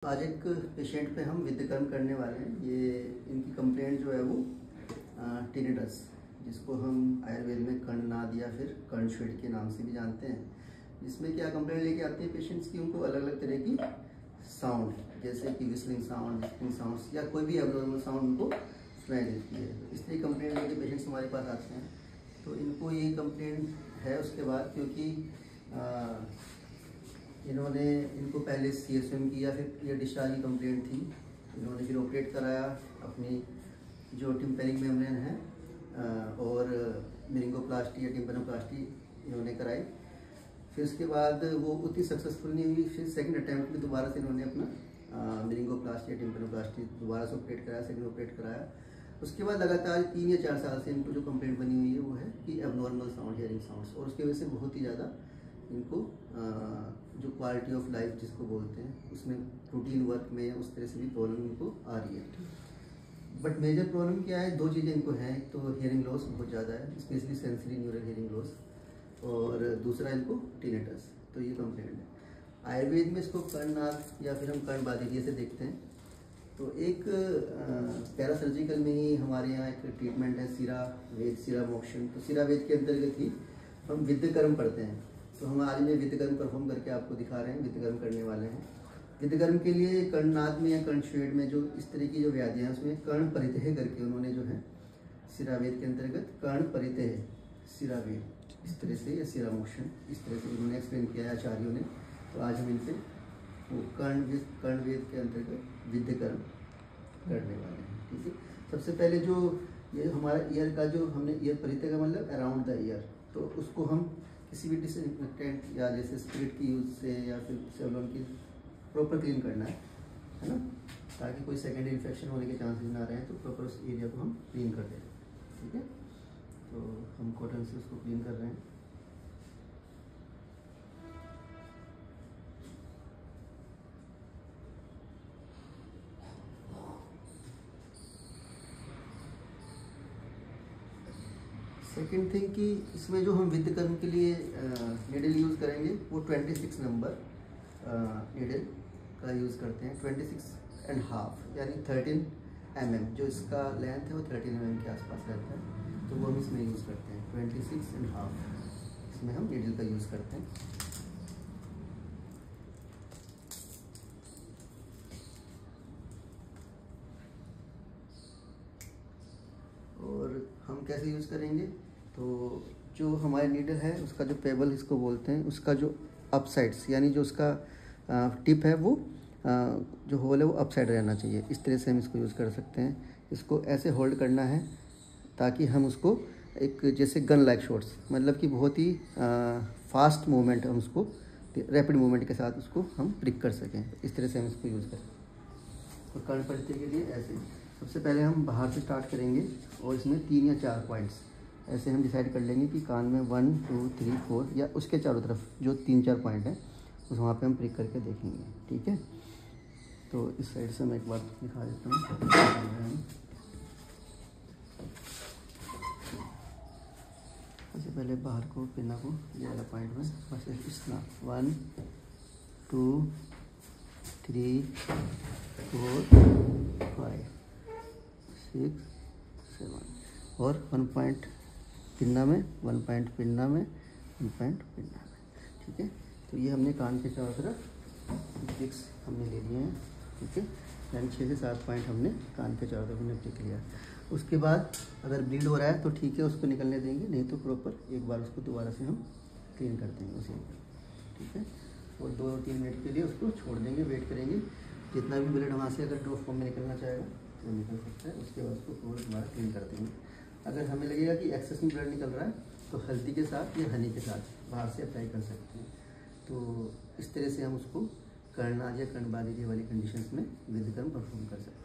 आज एक पेशेंट पे हम विद्यकर्म करने वाले हैं। ये इनकी कंप्लेंट जो है वो टिनिटस, जिसको हम आयुर्वेद में कर्णनाद या फिर कर्णस्वेद के नाम से भी जानते हैं। जिसमें क्या कंप्लेंट लेके आती है पेशेंट्स की, उनको अलग अलग तरह की साउंड, जैसे कि विस्लिंग साउंड, विस्लिंग साउंड्स या कोई भी एब्नॉर्मल साउंड उनको सुनाई देती है। इसलिए कंप्लेंट लेके पेशेंट्स हमारे पास आते हैं। तो इनको ये कंप्लेंट है उसके बाद, क्योंकि इन्होंने इनको पहले CSM की या फिर ये डिस्चार्ज की कंप्लेंट थी। इन्होंने फिर ऑपरेट कराया, अपनी जो टिम्पेनिक मेम्ब्रेन है और मेरिंगोप्लास्टी या टिम्पेनोप्लास्टी इन्होंने कराई। फिर उसके बाद वो उतनी सक्सेसफुल नहीं हुई। फिर सेकंड अटैम्प्ट में दोबारा से इन्होंने अपना मेरिंगोप्लास्टी या टिम्पेनोप्लास्टी दोबारा से ऑपरेट कराया, सेकंड ऑपरेट कराया। उसके बाद लगातार 3 या 4 साल से इनको जो कंप्लेंट बनी हुई है वो है कि एबनॉर्मल साउंड, हियरिंग साउंड्स, और उसकी वजह से बहुत ही ज़्यादा इनको जो क्वालिटी ऑफ लाइफ जिसको बोलते हैं, उसमें रूटीन वर्क में उस तरह से भी प्रॉब्लम इनको आ रही है। बट मेजर प्रॉब्लम क्या है, 2 चीज़ें इनको हैं। एक तो हियरिंग लॉस बहुत ज़्यादा है, specially sensory neural hearing loss, और दूसरा इनको टिनिटस। तो ये कंप्लेंट है। आयुर्वेद में इसको कर्णनाद या फिर हम कर्णबाधित से देखते हैं। तो एक पैरासर्जिकल में ही हमारे यहाँ एक ट्रीटमेंट है सिरा वेद, सिरा मोक्षण। तो सिरा वेद के अंतर्गत ही हम विद्यकर्म पढ़ते हैं। तो हम आज में विद्यकर्म परफॉर्म करके आपको दिखा रहे हैं, विद्यकर्म करने वाले हैं। विद्यकर्म के लिए कर्णनाद में या कर्णस्वेद में जो इस तरह की जो व्याधियाँ हैं, उसमें कर्ण परितः करके उन्होंने जो है सिरावेद के अंतर्गत कर्ण परितः सिरावेद इस तरह से, या सिरामोक्षण इस तरह से उन्होंने एक्सप्लेन किया है आचार्यों ने। तो आज हम इनसे वो कर्णवेद के अंतर्गत विद्यकर्म करने वाले हैं। ठीक है। सबसे पहले जो ये हमारा ईयर का जो हमने ईयर परितः का मतलब अराउंड द ईयर, तो उसको हम किसी भी डिसइंफेक्टेंट या जैसे स्पिरिट की यूज़ से या फिर सेवलॉन की प्रॉपर क्लीन करना है ना, ताकि कोई सेकेंडरी इन्फेक्शन होने के चांसेस ना रहें। तो प्रॉपर उस एरिया को हम क्लीन कर दें। ठीक है। तो हम कॉटन से उसको क्लीन कर रहे हैं। सेकेंड थिंग कि इसमें जो हम विद्यकर्म के लिए नीडल यूज़ करेंगे वो 26 नंबर नीडल का यूज़ करते हैं। 26.5 यानी 13 mm, जो इसका लेंथ है वो 13 mm के आसपास रहता है। तो वो हम इसमें यूज़ करते हैं। 26.5 इसमें हम नीडल का यूज़ करते हैं। और हम कैसे यूज़ करेंगे, तो जो हमारे नीडल है उसका जो पेबल इसको बोलते हैं, उसका जो अप साइड्स यानी जो उसका टिप है वो जो होल है वो अप साइड रहना चाहिए। इस तरह से हम इसको यूज़ कर सकते हैं। इसको ऐसे होल्ड करना है ताकि हम उसको एक जैसे गन लाइक शॉट्स, मतलब कि बहुत ही फास्ट मूवमेंट, हम उसको रैपिड मूवमेंट के साथ उसको हम प्रिक कर सकें। इस तरह से हम इसको यूज़ करें। तो कर्ण परितः के लिए ऐसे सबसे पहले हम बाहर से स्टार्ट करेंगे और इसमें 3 या 4 पॉइंट्स ऐसे हम डिसाइड कर लेंगे कि कान में 1 2 3 4 या उसके चारों तरफ जो 3-4 पॉइंट हैं उस वहाँ पे हम प्रिक करके देखेंगे। ठीक है। तो इस साइड से मैं एक बार दिखा देता हूँ। सबसे पहले बाहर को पिना को ये वाला पॉइंट में बस इतना 1 2 3 4 5 6 7 और 1 पॉइंट पिन्ना में, 1 पॉइंट पिन्ना में, 1 पॉइंट पिन्ना में। ठीक है। तो ये हमने कान के चारों तरफ फिक्स हमने ले लिए हैं। ठीक है। यानी 6 से 7 पॉइंट हमने कान के चारों तरफ हमने टिक लिया। उसके बाद अगर ब्लीड हो रहा है तो ठीक है, उसको निकलने देंगे, नहीं तो प्रॉपर एक बार उसको दोबारा से हम क्लीन कर देंगे उसी पर। ठीक है। और 2-3 मिनट के लिए उसको छोड़ देंगे, वेट करेंगे। जितना भी ब्लड वहाँ से अगर ड्रॉप फॉर्म में निकलना चाहेगा तो निकल सकता है। उसके बाद उसको पूरा दोबारा क्लीन कर देंगे। अगर हमें लगेगा कि एक्सेस में ब्लड निकल रहा है तो हल्दी के साथ या हनी के साथ बाहर से अप्लाई कर सकते हैं। तो इस तरह से हम उसको कर्णनाद या कर्णबाधित वाली कंडीशंस में विद्यकर्म परफॉर्म कर सकते हैं।